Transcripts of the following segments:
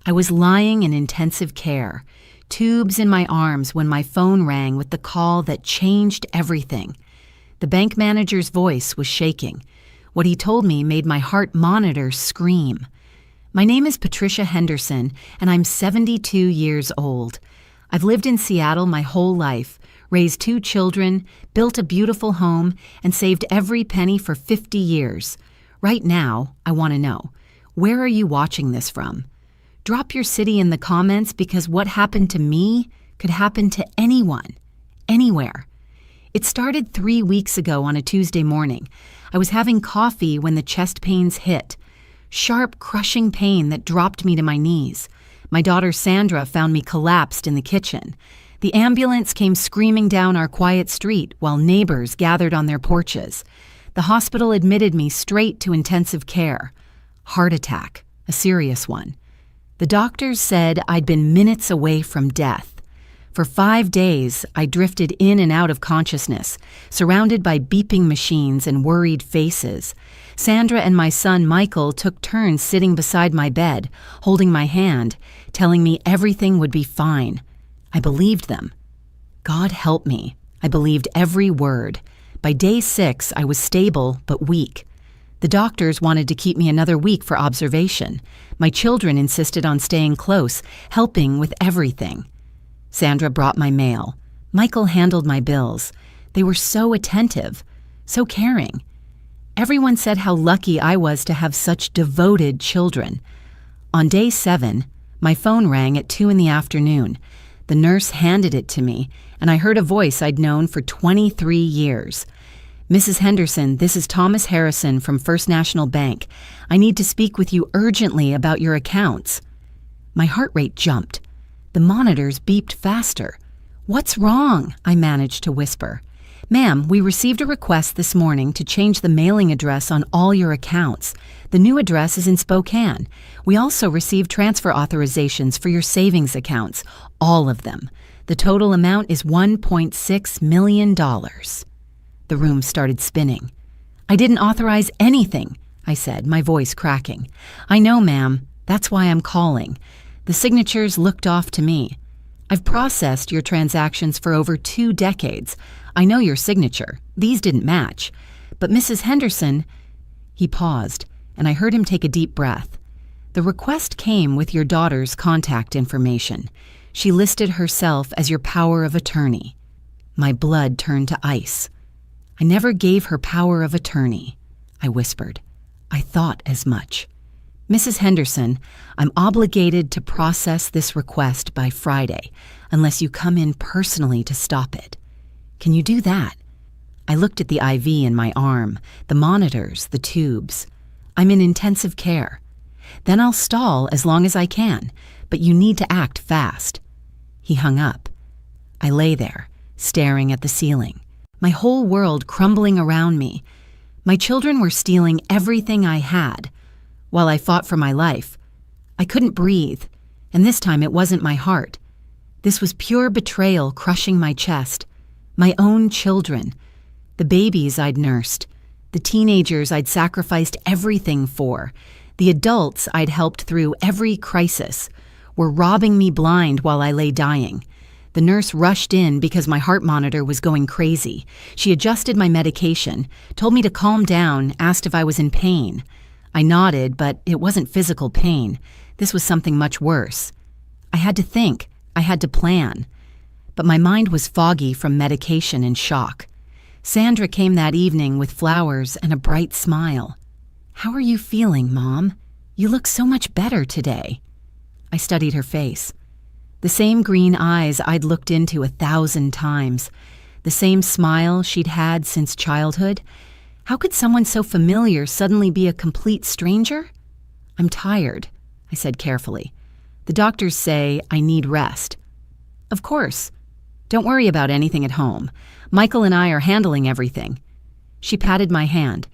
I was lying in intensive care, tubes in my arms when my phone rang with the call that changed everything. The bank manager's voice was shaking. What he told me made my heart monitor scream. My name is Patricia Henderson, and I'm 72 years old. I've lived in Seattle my whole life, raised 2 children, built a beautiful home, and saved every penny for 50 years. Right now, I want to know, where are you watching this from? Drop your city in the comments because what happened to me could happen to anyone, anywhere. It started 3 weeks ago on a Tuesday morning. I was having coffee when the chest pains hit. Sharp, crushing pain that dropped me to my knees. My daughter Sandra found me collapsed in the kitchen. The ambulance came screaming down our quiet street while neighbors gathered on their porches. The hospital admitted me straight to intensive care. Heart attack, a serious one. The doctors said I'd been minutes away from death. For 5 days, I drifted in and out of consciousness, surrounded by beeping machines and worried faces. Sandra and my son Michael took turns sitting beside my bed, holding my hand, telling me everything would be fine. I believed them. God help me. I believed every word. By day 6, I was stable but weak. The doctors wanted to keep me another week for observation. My children insisted on staying close, helping with everything. Sandra brought my mail. Michael handled my bills. They were so attentive, so caring. Everyone said how lucky I was to have such devoted children. On day 7, my phone rang at 2 in the afternoon. The nurse handed it to me, and I heard a voice I'd known for 23 years. Mrs. Henderson, this is Thomas Harrison from First National Bank. I need to speak with you urgently about your accounts. My heart rate jumped. The monitors beeped faster. What's wrong? I managed to whisper. Ma'am, we received a request this morning to change the mailing address on all your accounts. The new address is in Spokane. We also received transfer authorizations for your savings accounts, all of them. The total amount is $1.6 million. The room started spinning. I didn't authorize anything, I said, my voice cracking. I know, ma'am. That's why I'm calling. The signatures looked off to me. I've processed your transactions for over 2 decades. I know your signature. These didn't match. But Mrs. Henderson... He paused, and I heard him take a deep breath. The request came with your daughter's contact information. She listed herself as your power of attorney. My blood turned to ice. I never gave her power of attorney, I whispered. I thought as much. Mrs. Henderson, I'm obligated to process this request by Friday, unless you come in personally to stop it. Can you do that? I looked at the IV in my arm, the monitors, the tubes. I'm in intensive care. Then I'll stall as long as I can, but you need to act fast. He hung up. I lay there, staring at the ceiling, my whole world crumbling around me. My children were stealing everything I had. While I fought for my life, I couldn't breathe, and this time it wasn't my heart. This was pure betrayal crushing my chest. My own children, the babies I'd nursed, the teenagers I'd sacrificed everything for, the adults I'd helped through every crisis, were robbing me blind while I lay dying. The nurse rushed in because my heart monitor was going crazy. She adjusted my medication, told me to calm down, asked if I was in pain. I nodded, but it wasn't physical pain. This was something much worse. I had to think. I had to plan. But my mind was foggy from medication and shock. Sandra came that evening with flowers and a bright smile. How are you feeling, Mom? You look so much better today. I studied her face. The same green eyes I'd looked into 1,000 times. The same smile she'd had since childhood. How could someone so familiar suddenly be a complete stranger? I'm tired, I said carefully. The doctors say I need rest. Of course. Don't worry about anything at home. Michael and I are handling everything. She patted my hand.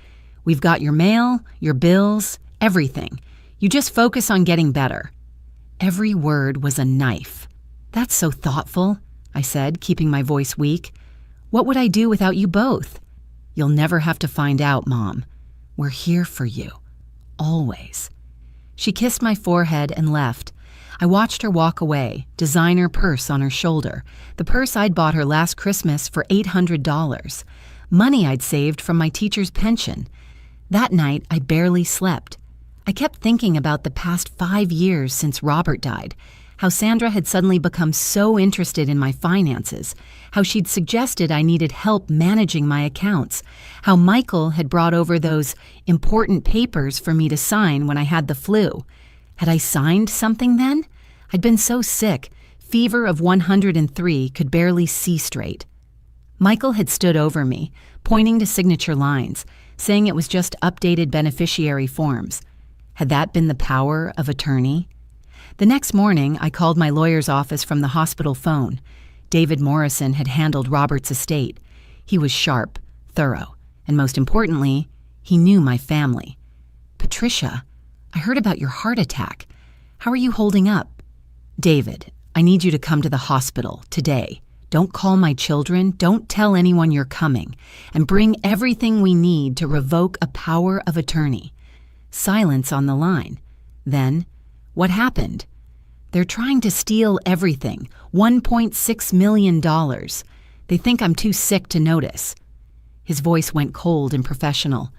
We've got your mail, your bills, everything. You just focus on getting better. Every word was a knife. That's so thoughtful, I said, keeping my voice weak. What would I do without you both? You'll never have to find out, Mom. We're here for you. Always. She kissed my forehead and left. I watched her walk away, designer purse on her shoulder, the purse I'd bought her last Christmas for $800, money I'd saved from my teacher's pension. That night, I barely slept. I kept thinking about the past 5 years since Robert died, how Sandra had suddenly become so interested in my finances, how she'd suggested I needed help managing my accounts, how Michael had brought over those important papers for me to sign when I had the flu. Had I signed something then? I'd been so sick, fever of 103, could barely see straight. Michael had stood over me, pointing to signature lines, saying it was just updated beneficiary forms. Had that been the power of attorney? The next morning, I called my lawyer's office from the hospital phone. David Morrison had handled Robert's estate. He was sharp, thorough, and most importantly, he knew my family. Patricia, I heard about your heart attack. How are you holding up? David, I need you to come to the hospital today. Don't call my children, don't tell anyone you're coming, and bring everything we need to revoke a power of attorney. Silence on the line. Then, what happened? They're trying to steal everything, $1.6 million. They think I'm too sick to notice. His voice went cold and professional.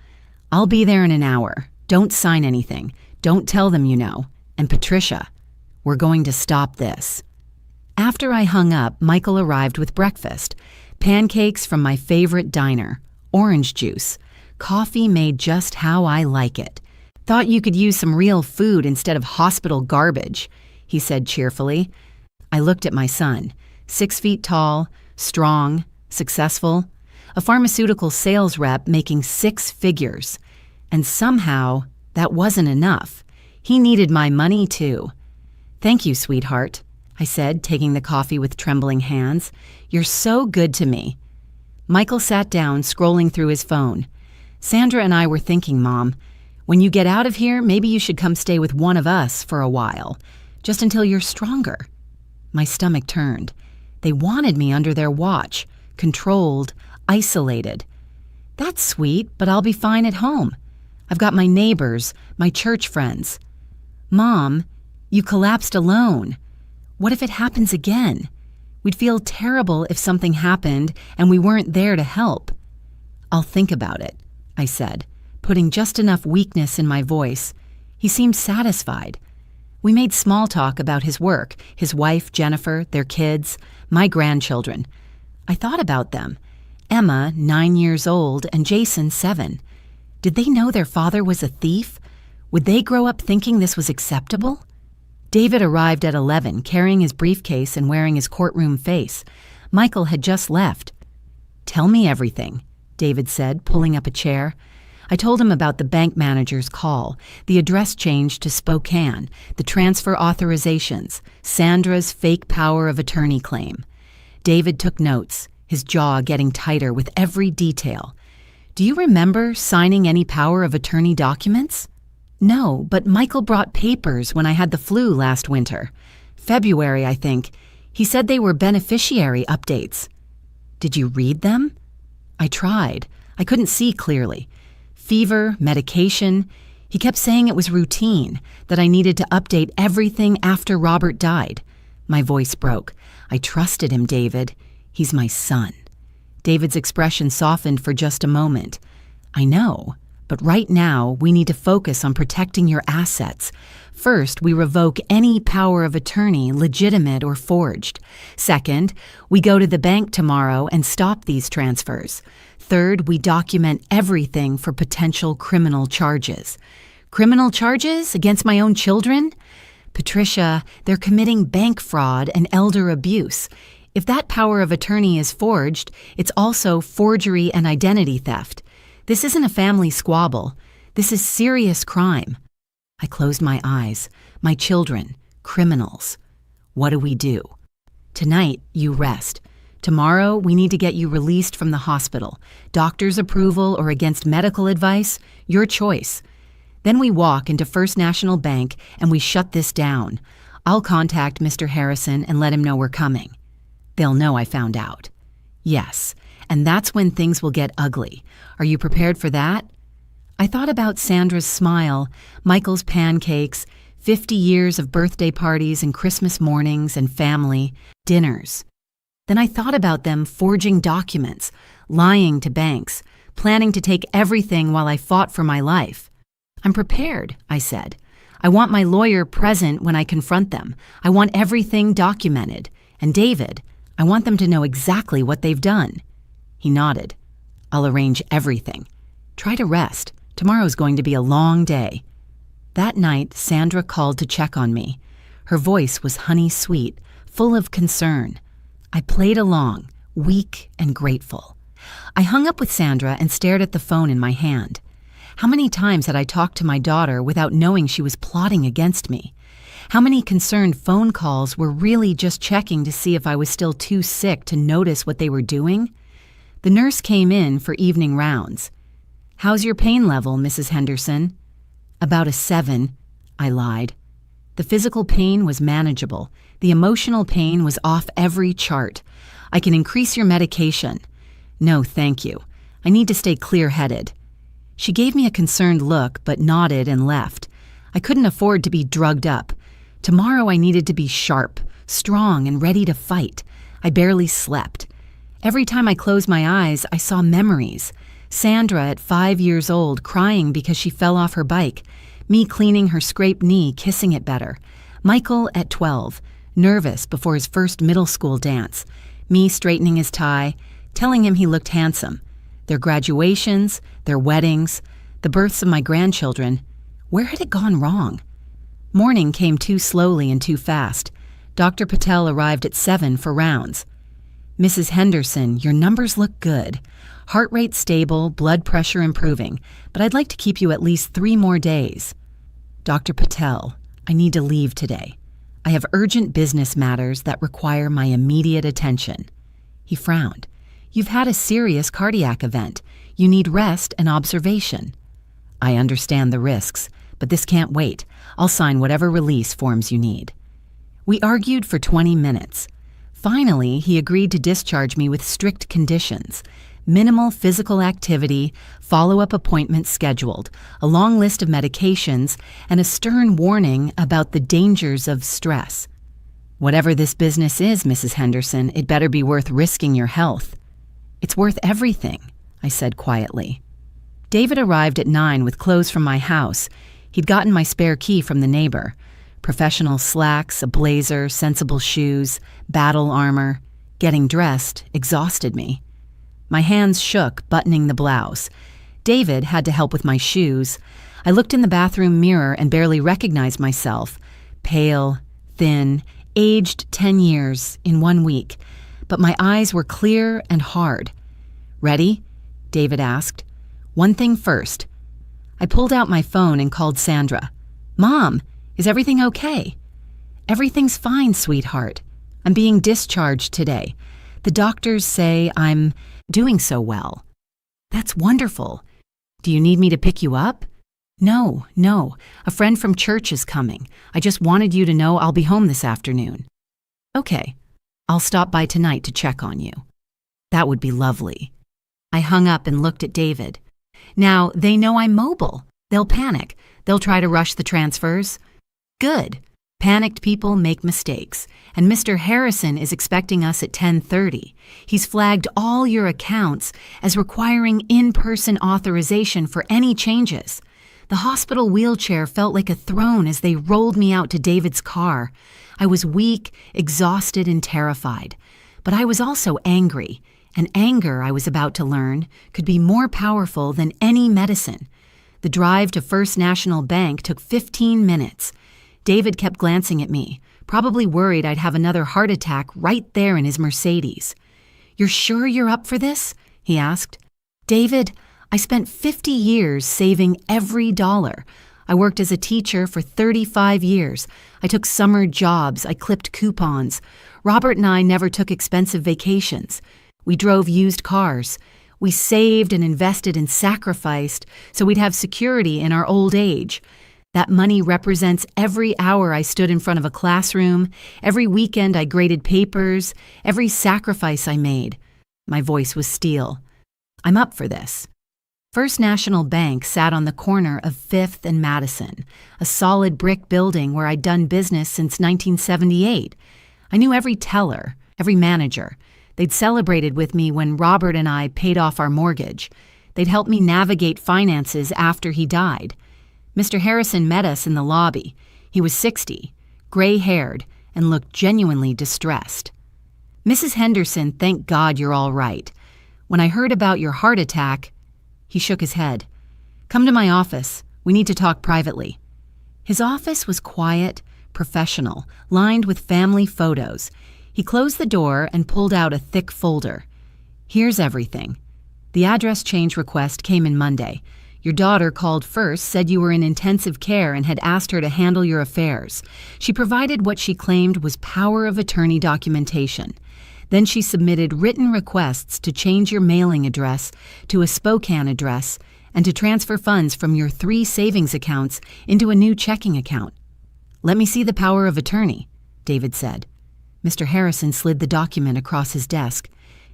I'll be there in an hour. Don't sign anything. Don't tell them you know. And Patricia, we're going to stop this. After I hung up, Michael arrived with breakfast. Pancakes from my favorite diner, orange juice, coffee made just how I like it. Thought you could use some real food instead of hospital garbage, he said cheerfully. I looked at my son, 6 feet tall, strong, successful, a pharmaceutical sales rep making 6 figures. And somehow, that wasn't enough. He needed my money too. Thank you, sweetheart, I said, taking the coffee with trembling hands. You're so good to me. Michael sat down, scrolling through his phone. Sandra and I were thinking, Mom, when you get out of here, maybe you should come stay with one of us for a while, just until you're stronger. My stomach turned. They wanted me under their watch, controlled, isolated. That's sweet, but I'll be fine at home. I've got my neighbors, my church friends. Mom, you collapsed alone. What if it happens again? We'd feel terrible if something happened and we weren't there to help. I'll think about it, I said, putting just enough weakness in my voice. He seemed satisfied. We made small talk about his work, his wife, Jennifer, their kids, my grandchildren. I thought about them. Emma, 9 years old, and Jason, 7. Did they know their father was a thief? Would they grow up thinking this was acceptable? David arrived at 11, carrying his briefcase and wearing his courtroom face. Michael had just left. Tell me everything, David said, pulling up a chair. I told him about the bank manager's call, the address change to Spokane, the transfer authorizations, Sandra's fake power of attorney claim. David took notes, his jaw getting tighter with every detail. Do you remember signing any power of attorney documents? No, but Michael brought papers when I had the flu last winter. February, I think. He said they were beneficiary updates. Did you read them? I tried. I couldn't see clearly. Fever, medication. He kept saying it was routine, that I needed to update everything after Robert died. My voice broke. I trusted him, David. He's my son. David's expression softened for just a moment. I know, but right now we need to focus on protecting your assets. First, we revoke any power of attorney, legitimate or forged. Second, we go to the bank tomorrow and stop these transfers. Third, we document everything for potential criminal charges. Criminal charges against my own children? Patricia, they're committing bank fraud and elder abuse. If that power of attorney is forged, it's also forgery and identity theft. This isn't a family squabble. This is serious crime. I closed my eyes. My children, criminals. What do we do? Tonight, you rest. Tomorrow, we need to get you released from the hospital. Doctor's approval or against medical advice, your choice. Then we walk into First National Bank and we shut this down. I'll contact Mr. Harrison and let him know we're coming. They'll know I found out. Yes, and that's when things will get ugly. Are you prepared for that? I thought about Sandra's smile, Michael's pancakes, 50 years of birthday parties and Christmas mornings and family dinners. Then I thought about them forging documents, lying to banks, planning to take everything while I fought for my life. I'm prepared, I said. I want my lawyer present when I confront them. I want everything documented. And David, I want them to know exactly what they've done. He nodded. I'll arrange everything. Try to rest. Tomorrow's going to be a long day. That night, Sandra called to check on me. Her voice was honey-sweet, full of concern. I played along, weak and grateful. I hung up with Sandra and stared at the phone in my hand. How many times had I talked to my daughter without knowing she was plotting against me? How many concerned phone calls were really just checking to see if I was still too sick to notice what they were doing? The nurse came in for evening rounds. How's your pain level, Mrs. Henderson? About a 7, I lied. The physical pain was manageable. The emotional pain was off every chart. I can increase your medication. No, thank you. I need to stay clear-headed. She gave me a concerned look, but nodded and left. I couldn't afford to be drugged up. Tomorrow I needed to be sharp, strong, and ready to fight. I barely slept. Every time I closed my eyes, I saw memories. Sandra at 5 years old crying because she fell off her bike. Me cleaning her scraped knee, kissing it better. Michael at 12, nervous before his first middle school dance. Me straightening his tie, telling him he looked handsome. Their graduations, their weddings, the births of my grandchildren. Where had it gone wrong? Morning came too slowly and too fast. Dr. Patel arrived at 7 for rounds. Mrs. Henderson, your numbers look good. Heart rate stable, blood pressure improving, but I'd like to keep you at least 3 more days. Dr. Patel, I need to leave today. I have urgent business matters that require my immediate attention. He frowned. You've had a serious cardiac event. You need rest and observation. I understand the risks, but this can't wait. I'll sign whatever release forms you need. We argued for 20 minutes. Finally, he agreed to discharge me with strict conditions. Minimal physical activity, follow-up appointments scheduled, a long list of medications, and a stern warning about the dangers of stress. Whatever this business is, Mrs. Henderson, it better be worth risking your health. It's worth everything, I said quietly. David arrived at 9 with clothes from my house. He'd gotten my spare key from the neighbor. Professional slacks, a blazer, sensible shoes, battle armor. Getting dressed exhausted me. My hands shook, buttoning the blouse. David had to help with my shoes. I looked in the bathroom mirror and barely recognized myself. Pale, thin, aged 10 years in 1 week. But my eyes were clear and hard. Ready? David asked. One thing first. I pulled out my phone and called Sandra. Mom, is everything okay? Everything's fine, sweetheart. I'm being discharged today. The doctors say I'm doing so well. That's wonderful. Do you need me to pick you up? No. A friend from church is coming. I just wanted you to know I'll be home this afternoon. Okay. I'll stop by tonight to check on you. That would be lovely. I hung up and looked at David. Now, they know I'm mobile. They'll panic. They'll try to rush the transfers. Good. Panicked people make mistakes. And Mr. Harrison is expecting us at 10:30. He's flagged all your accounts as requiring in-person authorization for any changes. The hospital wheelchair felt like a throne as they rolled me out to David's car. I was weak, exhausted, and terrified. But I was also angry, and anger, I was about to learn, could be more powerful than any medicine. The drive to First National Bank took 15 minutes. David kept glancing at me, probably worried I'd have another heart attack right there in his Mercedes. You're sure you're up for this? He asked. David, I spent 50 years saving every dollar. I worked as a teacher for 35 years. I took summer jobs. I clipped coupons. Robert and I never took expensive vacations. We drove used cars. We saved and invested and sacrificed so we'd have security in our old age. That money represents every hour I stood in front of a classroom, every weekend I graded papers, every sacrifice I made. My voice was steel. I'm up for this. First National Bank sat on the corner of 5th and Madison, a solid brick building where I'd done business since 1978. I knew every teller, every manager. They'd celebrated with me when Robert and I paid off our mortgage. They'd helped me navigate finances after he died. Mr. Harrison met us in the lobby. He was 60, gray-haired, and looked genuinely distressed. "Mrs. Henderson, thank God you're all right. When I heard about your heart attack..." He shook his head. "Come to my office. We need to talk privately." His office was quiet, professional, lined with family photos. He closed the door and pulled out a thick folder. "Here's everything. The address change request came in Monday. Your daughter called first, said you were in intensive care and had asked her to handle your affairs. She provided what she claimed was power of attorney documentation. Then she submitted written requests to change your mailing address to a Spokane address and to transfer funds from your 3 savings accounts into a new checking account." "Let me see the power of attorney," David said. Mr. Harrison slid the document across his desk.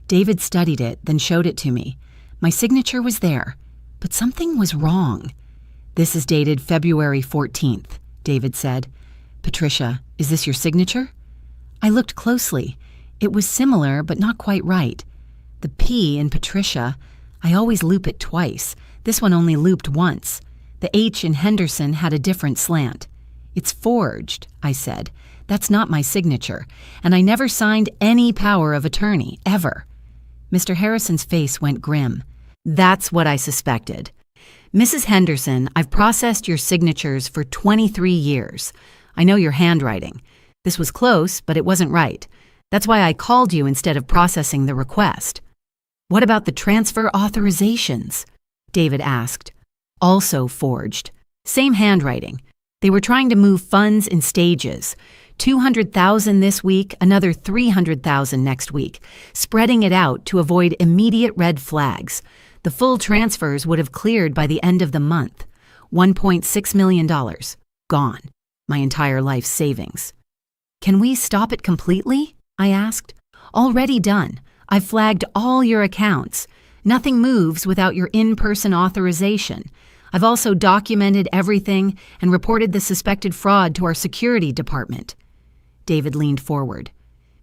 David studied it, then showed it to me. My signature was there, but something was wrong. "This is dated February 14th, David said. "Patricia, is this your signature?" I looked closely. It was similar, but not quite right. The P in Patricia, I always loop it twice. This one only looped once. The H in Henderson had a different slant. "It's forged," I said. "That's not my signature, and I never signed any power of attorney, ever." Mr. Harrison's face went grim. "That's what I suspected. Mrs. Henderson, I've processed your signatures for 23 years. I know your handwriting. This was close, but it wasn't right. That's why I called you instead of processing the request." "What about the transfer authorizations?" David asked. "Also forged. Same handwriting. They were trying to move funds in stages. 200,000 this week, another 300,000 next week, spreading it out to avoid immediate red flags. The full transfers would have cleared by the end of the month. $1.6 million. Gone. My entire life's savings." "Can we stop it completely?" I asked. "Already done. I've flagged all your accounts. Nothing moves without your in-person authorization. I've also documented everything and reported the suspected fraud to our security department." David leaned forward.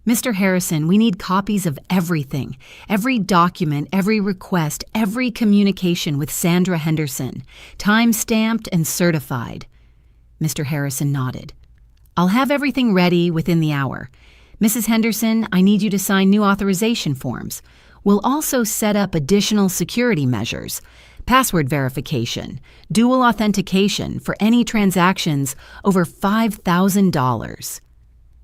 "Mr. Harrison, we need copies of everything, every document, every request, every communication with Sandra Henderson, time-stamped and certified." Mr. Harrison nodded. "I'll have everything ready within the hour. Mrs. Henderson, I need you to sign new authorization forms. We'll also set up additional security measures, password verification, dual authentication for any transactions over $5,000.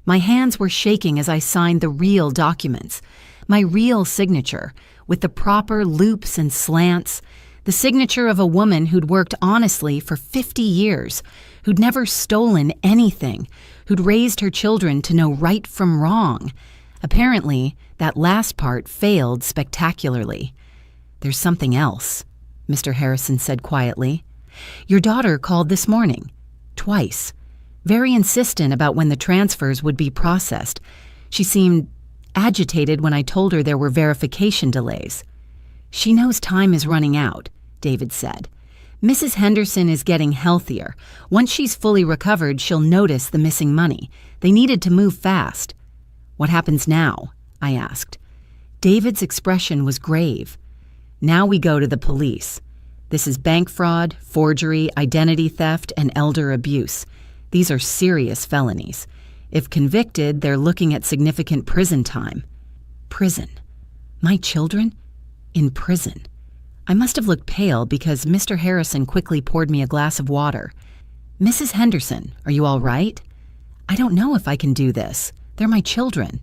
My hands were shaking as I signed the real documents, my real signature, with the proper loops and slants, the signature of a woman who'd worked honestly for 50 years, who'd never stolen anything, who'd raised her children to know right from wrong. Apparently, that last part failed spectacularly. "There's something else," Mr. Harrison said quietly. "Your daughter called this morning. Twice. Very insistent about when the transfers would be processed. She seemed agitated when I told her there were verification delays." "She knows time is running out," David said. "Mrs. Henderson is getting healthier. Once she's fully recovered, she'll notice the missing money. They needed to move fast." "What happens now?" I asked. David's expression was grave. "Now we go to the police. This is bank fraud, forgery, identity theft, and elder abuse. These are serious felonies. If convicted, they're looking at significant prison time." Prison. My children? In prison. I must have looked pale because Mr. Harrison quickly poured me a glass of water. "Mrs. Henderson, are you all right?" "I don't know if I can do this. They're my children."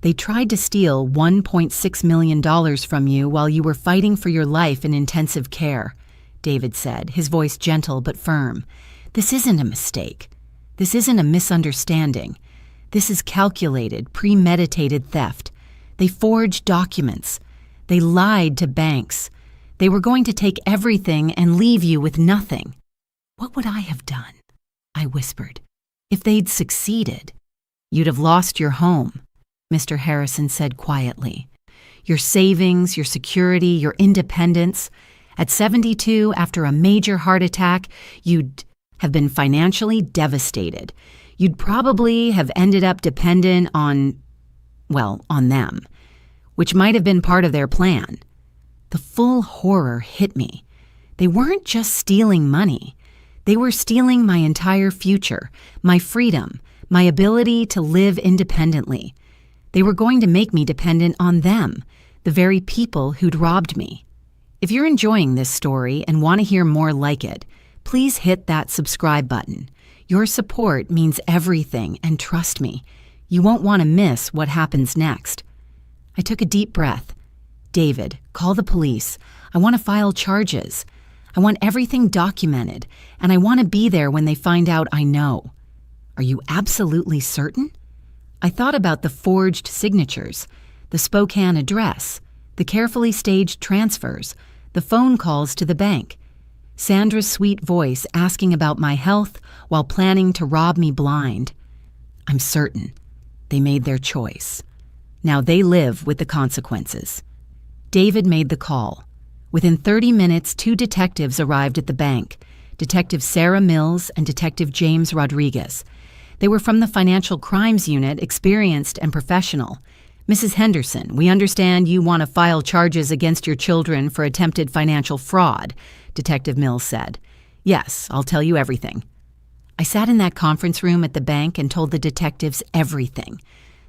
"They tried to steal $1.6 million from you while you were fighting for your life in intensive care," David said, his voice gentle but firm. "This isn't a mistake. This isn't a misunderstanding. This is calculated, premeditated theft. They forged documents. They lied to banks. They were going to take everything and leave you with nothing." "What would I have done?" I whispered. "If they'd succeeded?" "You'd have lost your home," Mr. Harrison said quietly. "Your savings, your security, your independence. At 72, after a major heart attack, you'd have been financially devastated. You'd probably have ended up dependent on them, which might have been part of their plan. The full horror hit me. They weren't just stealing money. They were stealing my entire future, my freedom, my ability to live independently. They were going to make me dependent on them, the very people who'd robbed me. If you're enjoying this story and want to hear more like it, please hit that subscribe button. Your support means everything, and trust me, you won't want to miss what happens next. I took a deep breath. David, call the police. I want to file charges. I want everything documented, and I want to be there when they find out I know. Are you absolutely certain? I thought about the forged signatures, the Spokane address, the carefully staged transfers, the phone calls to the bank, Sandra's sweet voice asking about my health while planning to rob me blind. I'm certain. They made their choice. Now they live with the consequences. David made the call. Within 30 minutes, 2 detectives arrived at the bank, Detective Sarah Mills and Detective James Rodriguez. They were from the Financial Crimes Unit, experienced and professional. Mrs. Henderson, we understand you want to file charges against your children for attempted financial fraud, Detective Mills said. Yes, I'll tell you everything. I sat in that conference room at the bank and told the detectives everything.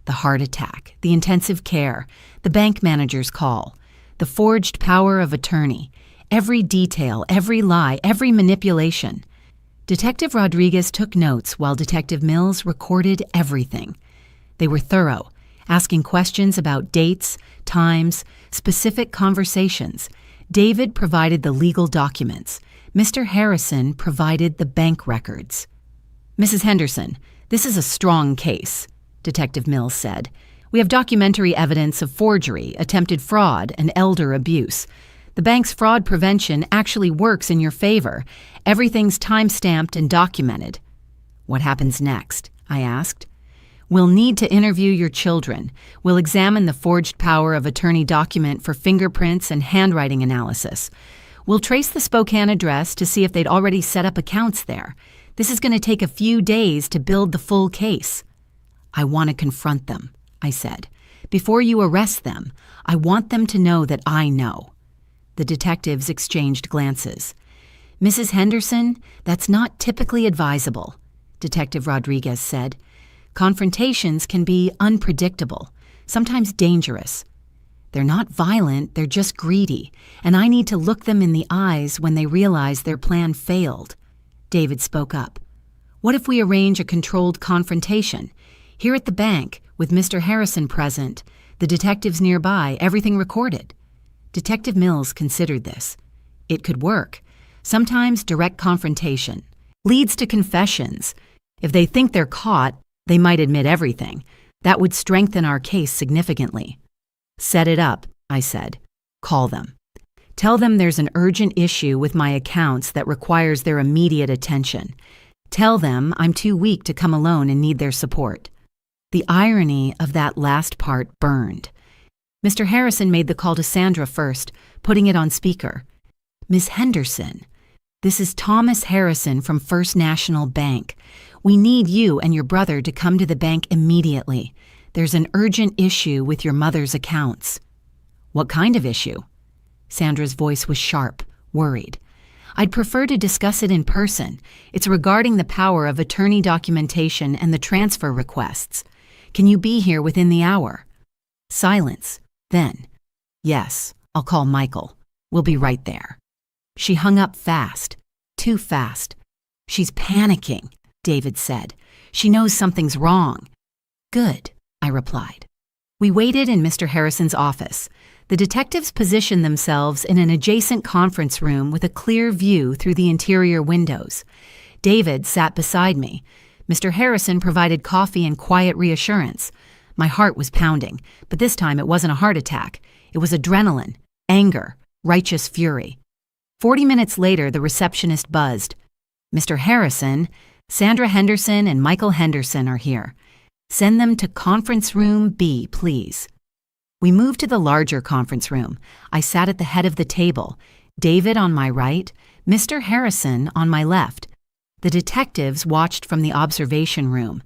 The heart attack, the intensive care, the bank manager's call, the forged power of attorney, every detail, every lie, every manipulation. Detective Rodriguez took notes while Detective Mills recorded everything. They were thorough, asking questions about dates, times, specific conversations. David provided the legal documents. Mr. Harrison provided the bank records. Mrs. Henderson, this is a strong case, Detective Mills said. We have documentary evidence of forgery, attempted fraud, and elder abuse. The bank's fraud prevention actually works in your favor. Everything's time-stamped and documented. What happens next? I asked. We'll need to interview your children. We'll examine the forged power of attorney document for fingerprints and handwriting analysis. We'll trace the Spokane address to see if they'd already set up accounts there. This is going to take a few days to build the full case. I want to confront them, I said. Before you arrest them, I want them to know that I know. The detectives exchanged glances. Mrs. Henderson, that's not typically advisable, Detective Rodriguez said. Confrontations can be unpredictable, sometimes dangerous. They're not violent, they're just greedy, and I need to look them in the eyes when they realize their plan failed. David spoke up. What if we arrange a controlled confrontation? Here at the bank, with Mr. Harrison present, the detectives nearby, everything recorded. Detective Mills considered this. It could work. Sometimes direct confrontation leads to confessions. If they think they're caught, they might admit everything. That would strengthen our case significantly. Set it up, I said. Call them. Tell them there's an urgent issue with my accounts that requires their immediate attention. Tell them I'm too weak to come alone and need their support. The irony of that last part burned. Mr. Harrison made the call to Sandra first, putting it on speaker. Miss Henderson, this is Thomas Harrison from First National Bank. We need you and your brother to come to the bank immediately. There's an urgent issue with your mother's accounts. What kind of issue? Sandra's voice was sharp, worried. I'd prefer to discuss it in person. It's regarding the power of attorney documentation and the transfer requests. Can you be here within the hour? Silence. Then, yes, I'll call Michael. We'll be right there. She hung up fast, too fast. She's panicking, David said. She knows something's wrong. Good, I replied. We waited in Mr. Harrison's office. The detectives positioned themselves in an adjacent conference room with a clear view through the interior windows. David sat beside me. Mr. Harrison provided coffee and quiet reassurance. My heart was pounding, but this time it wasn't a heart attack. It was adrenaline, anger, righteous fury. 40 minutes later, the receptionist buzzed. Mr. Harrison, Sandra Henderson and Michael Henderson are here. Send them to Conference Room B, please. We moved to the larger conference room. I sat at the head of the table. David on my right, Mr. Harrison on my left. The detectives watched from the observation room.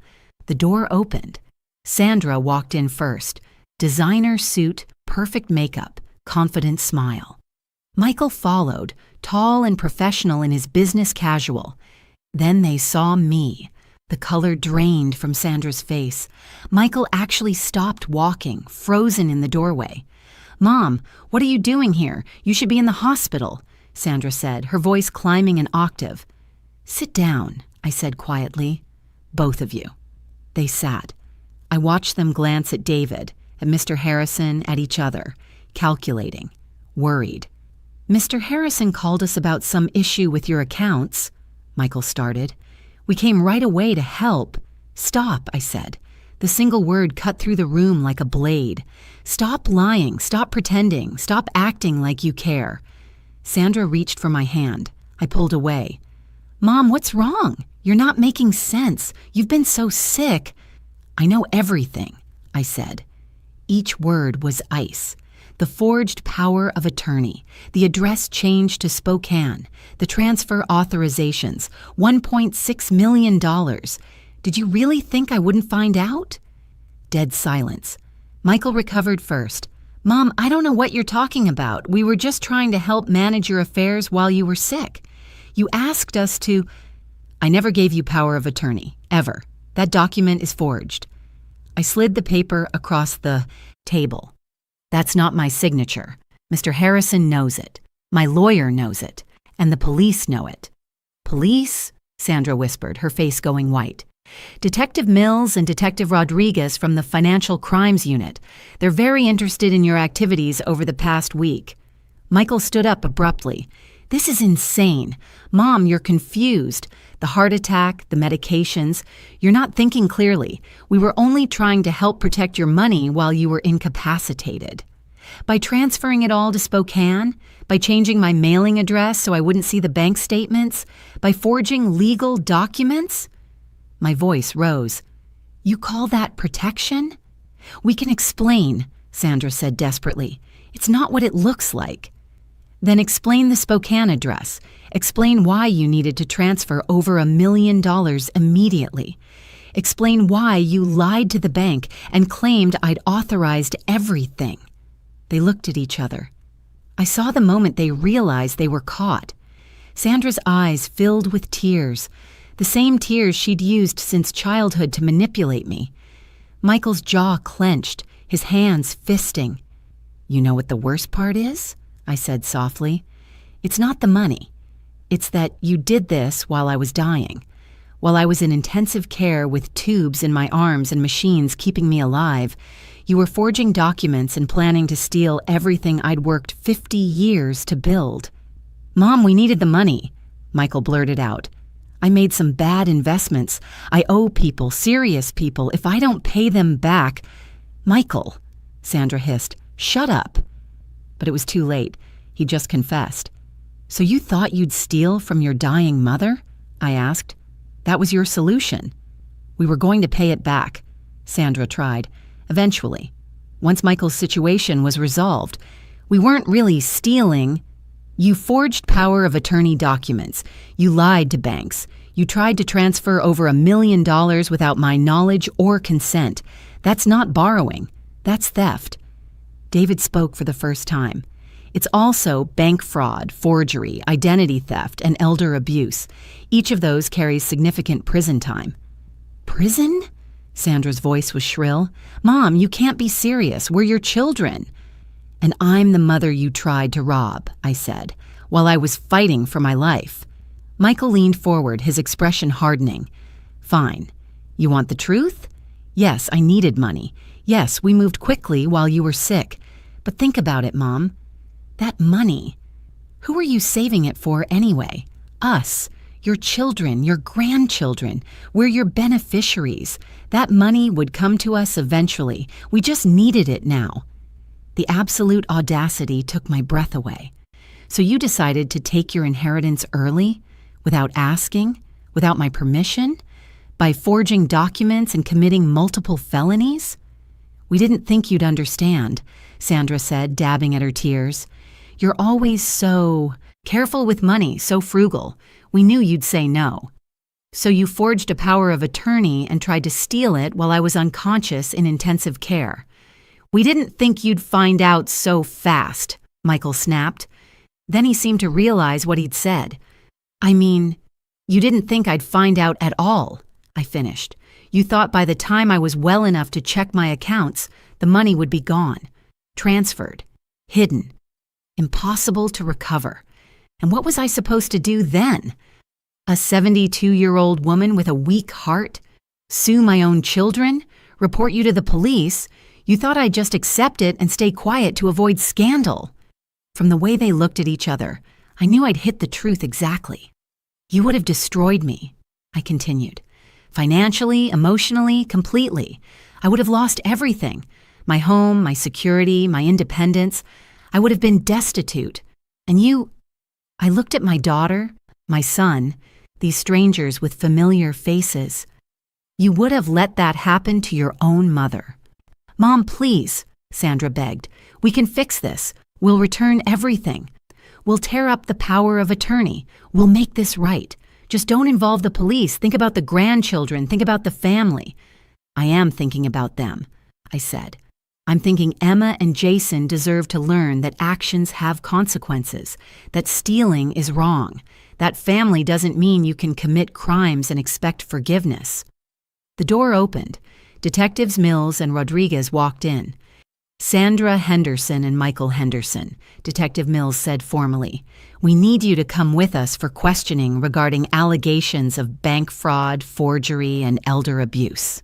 The door opened. Sandra walked in first. Designer suit, perfect makeup, confident smile. Michael followed, tall and professional in his business casual. Then they saw me. The color drained from Sandra's face. Michael actually stopped walking, frozen in the doorway. "Mom, what are you doing here? You should be in the hospital," Sandra said, her voice climbing an octave. "Sit down," I said quietly. "Both of you." They sat. I watched them glance at David, at Mr. Harrison, at each other, calculating, worried. "Mr. Harrison called us about some issue with your accounts," Michael started. "We came right away to help." "Stop," I said. The single word cut through the room like a blade. "Stop lying, stop pretending, stop acting like you care." Sandra reached for my hand. I pulled away. "Mom, what's wrong? You're not making sense. You've been so sick." "I know everything," I said. Each word was ice. The forged power of attorney, the address change to Spokane, the transfer authorizations, $1.6 million. Did you really think I wouldn't find out? Dead silence. Michael recovered first. "Mom, I don't know what you're talking about. We were just trying to help manage your affairs while you were sick. You asked us to—" "I never gave you power of attorney, ever. That document is forged." I slid the paper across the table. "That's not my signature. Mr. Harrison knows it. My lawyer knows it. And the police know it." "Police?" Sandra whispered, her face going white. "Detective Mills and Detective Rodriguez from the Financial Crimes Unit. They're very interested in your activities over the past week." Michael stood up abruptly. "This is insane. Mom, you're confused. The heart attack, the medications. You're not thinking clearly. We were only trying to help protect your money while you were incapacitated. By transferring it all to Spokane, by changing my mailing address so I wouldn't see the bank statements, by forging legal documents." My voice rose. "You call that protection?" "We can explain," Sandra said desperately. "It's not what it looks like." "Then explain the Spokane address. Explain why you needed to transfer over $1 million immediately. Explain why you lied to the bank and claimed I'd authorized everything." They looked at each other. I saw the moment they realized they were caught. Sandra's eyes filled with tears, the same tears she'd used since childhood to manipulate me. Michael's jaw clenched, his hands fisting. "You know what the worst part is?" I said softly. "It's not the money. It's that you did this while I was dying, while I was in intensive care with tubes in my arms and machines keeping me alive. You were forging documents and planning to steal everything I'd worked 50 years to build." "Mom, we needed the money," Michael blurted out. "I made some bad investments. I owe people, serious people. If I don't pay them back—" "Michael," Sandra hissed, "shut up." But it was too late. He just confessed. "So you thought you'd steal from your dying mother?" I asked. "That was your solution." "We were going to pay it back," Sandra tried. "Eventually. Once Michael's situation was resolved. We weren't really stealing. You forged power of attorney documents. You lied to banks. You tried to transfer over $1 million without my knowledge or consent. That's not borrowing. That's theft." David spoke for the first time. "It's also bank fraud, forgery, identity theft, and elder abuse. Each of those carries significant prison time." "Prison?" Sandra's voice was shrill. "Mom, you can't be serious. We're your children." "And I'm the mother you tried to rob," I said, while I was fighting for my life. Michael leaned forward, his expression hardening. "Fine. You want the truth? Yes, I needed money. Yes, we moved quickly while you were sick. But think about it, Mom. That money, who are you saving it for anyway? Us, your children, your grandchildren. We're your beneficiaries. That money would come to us eventually. We just needed it now." The absolute audacity took my breath away. "So you decided to take your inheritance early, without asking, without my permission, by forging documents and committing multiple felonies?" "We didn't think you'd understand," Sandra said, dabbing at her tears. "You're always so Careful with money, so frugal. We knew you'd say no. So you forged a power of attorney and tried to steal it while I was unconscious in intensive care. We didn't think you'd find out so fast, Michael snapped. Then he seemed to realize what he'd said. I mean, you didn't think I'd find out at all, I finished. You thought by the time I was well enough to check my accounts, the money would be gone, transferred, hidden, impossible to recover. And what was I supposed to do then? A 72-year-old woman with a weak heart? Sue my own children? Report you to the police? You thought I'd just accept it and stay quiet to avoid scandal. From the way they looked at each other, I knew I'd hit the truth exactly. You would have destroyed me, I continued. Financially, emotionally, completely. I would have lost everything. My home, my security, my independence. I would have been destitute. And you... I looked at my daughter, my son, these strangers with familiar faces. You would have let that happen to your own mother. Mom, please, Sandra begged. We can fix this. We'll return everything. We'll tear up the power of attorney. We'll make this right. Just don't involve the police. Think about the grandchildren. Think about the family. I am thinking about them, I said. I'm thinking Emma and Jason deserve to learn that actions have consequences, that stealing is wrong, that family doesn't mean you can commit crimes and expect forgiveness. The door opened. Detectives Mills and Rodriguez walked in. Sandra Henderson and Michael Henderson, Detective Mills said formally. We need you to come with us for questioning regarding allegations of bank fraud, forgery, and elder abuse.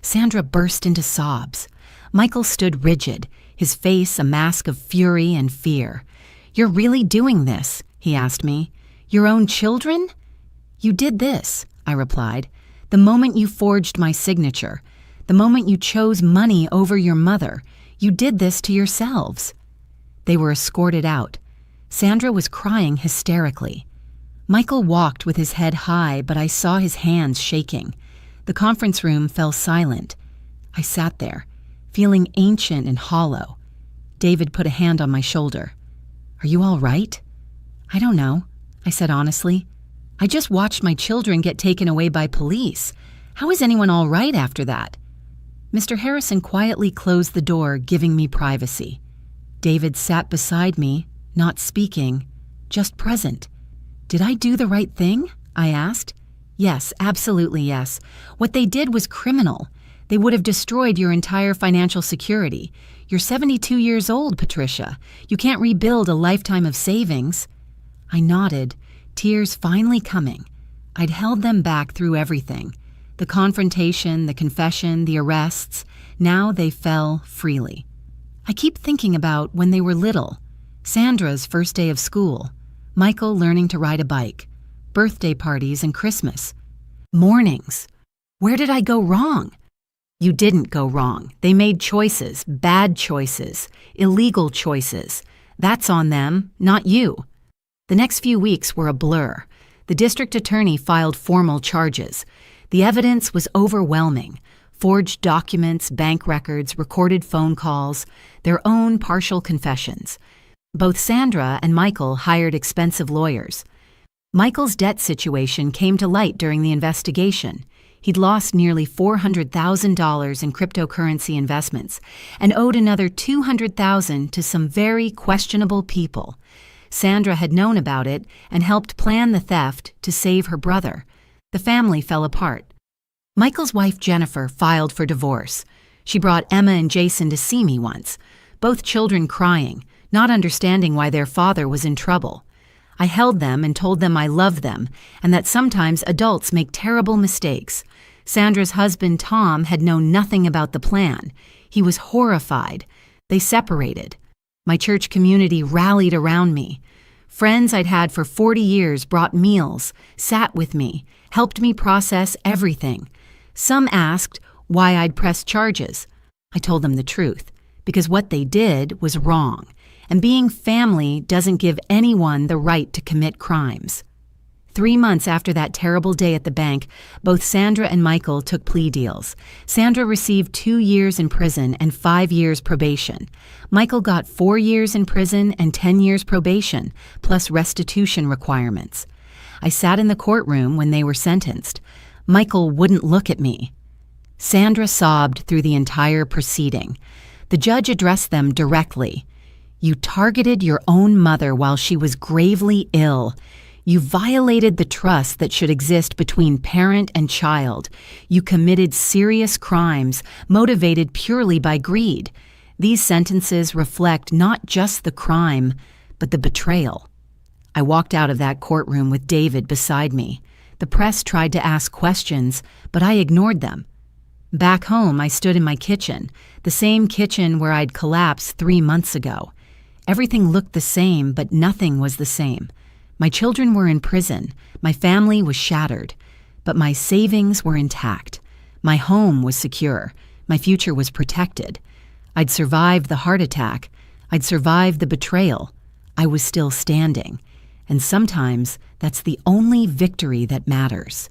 Sandra burst into sobs. Michael stood rigid, his face a mask of fury and fear. You're really doing this? He asked me. Your own children? You did this, I replied. The moment you forged my signature, the moment you chose money over your mother, you did this to yourselves. They were escorted out. Sandra was crying hysterically. Michael walked with his head high, but I saw his hands shaking. The conference room fell silent. I sat there, feeling ancient and hollow. David put a hand on my shoulder. Are you all right? I don't know, I said honestly. I just watched my children get taken away by police. How is anyone all right after that? Mr. Harrison quietly closed the door, giving me privacy. David sat beside me, not speaking, just present. Did I do the right thing? I asked. Yes, absolutely yes. What they did was criminal. They would have destroyed your entire financial security. You're 72 years old, Patricia. You can't rebuild a lifetime of savings. I nodded, tears finally coming. I'd held them back through everything. The confrontation, the confession, the arrests. Now they fell freely. I keep thinking about when they were little. Sandra's first day of school. Michael learning to ride a bike. Birthday parties and Christmas. Mornings. Where did I go wrong? You didn't go wrong. They made choices, bad choices, illegal choices. That's on them, not you. The next few weeks were a blur. The district attorney filed formal charges. The evidence was overwhelming. Forged documents, bank records, recorded phone calls, their own partial confessions. Both Sandra and Michael hired expensive lawyers. Michael's debt situation came to light during the investigation. He'd lost nearly $400,000 in cryptocurrency investments and owed another $200,000 to some very questionable people. Sandra had known about it and helped plan the theft to save her brother. The family fell apart. Michael's wife Jennifer filed for divorce. She brought Emma and Jason to see me once, both children crying, not understanding why their father was in trouble. I held them and told them I loved them and that sometimes adults make terrible mistakes. Sandra's husband, Tom, had known nothing about the plan. He was horrified. They separated. My church community rallied around me. Friends I'd had for 40 years brought meals, sat with me, helped me process everything. Some asked why I'd pressed charges. I told them the truth, because what they did was wrong. And being family doesn't give anyone the right to commit crimes. 3 months after that terrible day at the bank, both Sandra and Michael took plea deals. Sandra received 2 years in prison and 5 years probation. Michael got 4 years in prison and 10 years probation, plus restitution requirements. I sat in the courtroom when they were sentenced. Michael wouldn't look at me. Sandra sobbed through the entire proceeding. The judge addressed them directly. "You targeted your own mother while she was gravely ill. You violated the trust that should exist between parent and child. You committed serious crimes motivated purely by greed. These sentences reflect not just the crime, but the betrayal." I walked out of that courtroom with David beside me. The press tried to ask questions, but I ignored them. Back home, I stood in my kitchen, the same kitchen where I'd collapsed 3 months ago. Everything looked the same, but nothing was the same. My children were in prison, my family was shattered, but my savings were intact. My home was secure, my future was protected. I'd survived the heart attack, I'd survived the betrayal. I was still standing, and sometimes that's the only victory that matters.